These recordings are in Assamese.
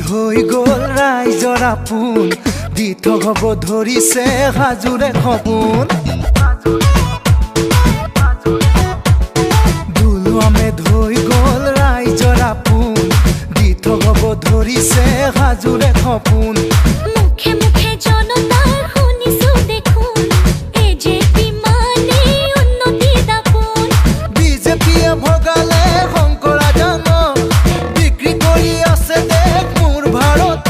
হৈ গ'ল ৰাইজৰ আপোন দি থব ধৰিছে হাজোৰে সপোন দুলুৱামে হৈ গ'ল ৰাইজৰ আপোন দি থব ধৰিছে হাজোৰে সপোন মুখে মুখে জনতাৰ শুনিছো দেখোন এজেপি মানে উন্নতি দাপোন বিজেপিয়ে ভগালে শংকৰা জান বিক্ৰী কৰি আছে দেশ মোৰ ভাৰত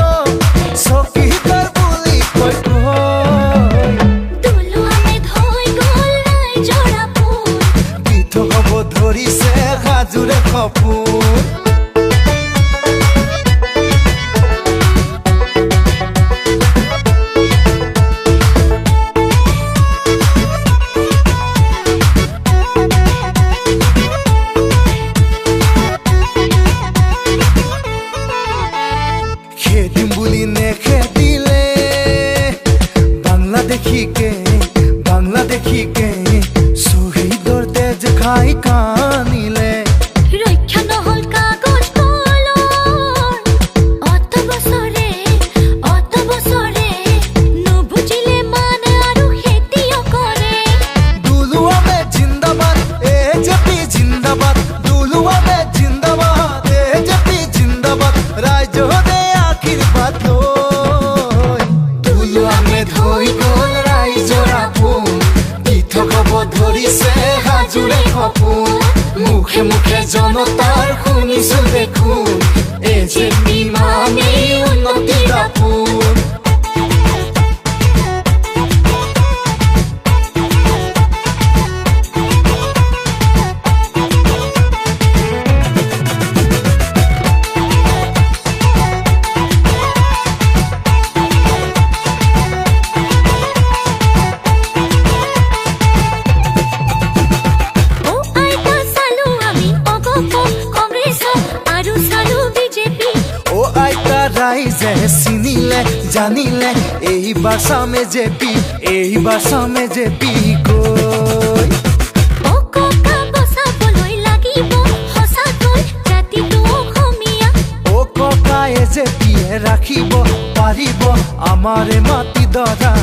চকীদাৰ বুলি কয় দুলুৱামে হৈ গ'ল ৰাইজৰ আপোন দি থব ধৰিছে হাজোৰে সপোন খেদিম বুলি নেখেদিলে বাংলাদেশীকে শহীদৰ তেজ খাই কানিলে ৰক্ষা নহল কাগজ কলৰ অত বছৰে নুবুজিলে মান আৰু খেতিও কৰে দুলুৱামে জিন্দাবাদ এজেপি জিন্দাবাদ দুলুৱামে জিন্দাবাদ এজেপি জিন্দাবাদ ৰাইজৰে আশীৰ্বাদ লৈ দুলুৱামে হৈ গ'ল ৰাইজৰ আপোন দি থব ধৰিছে হাজোৰে সপোন মুখে মুখে জনতাৰ শুনিছো দেখোন এজেপি মানে উন্নতি দাপোন ৰাইজে চিনিলে জানিলে এইবাৰ চামে জেপি গৈ ককা বচাবলৈ লাগিব সঁচাকৈ জাতিটো অসমীয়া ককায়ে জেপিয়ে ৰাখিব পাৰিব আমাৰে মাটি দৰা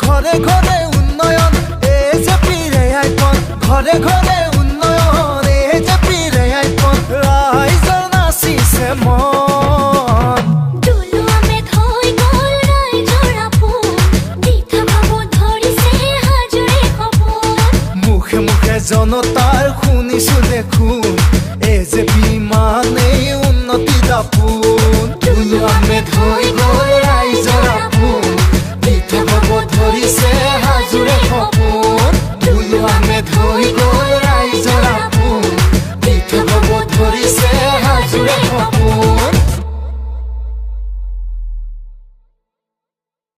ঘৰে ঘৰে উন্নয়ন এজেপিৰে আইকন ঘৰে ঘৰে উন্নয়ন এজেপিৰে আইকন ৰাইজৰ নাচিছে মন দুলুৱামে হৈ গ'ল ৰাইজৰ আপোন দি থব ধৰিছে হাজোৰে সপোন মুখে মুখে জনতাৰ শুনিছো দেখোন এজেপি মানে উন্নতি দাপোন দুলুৱামে হৈ গ'ল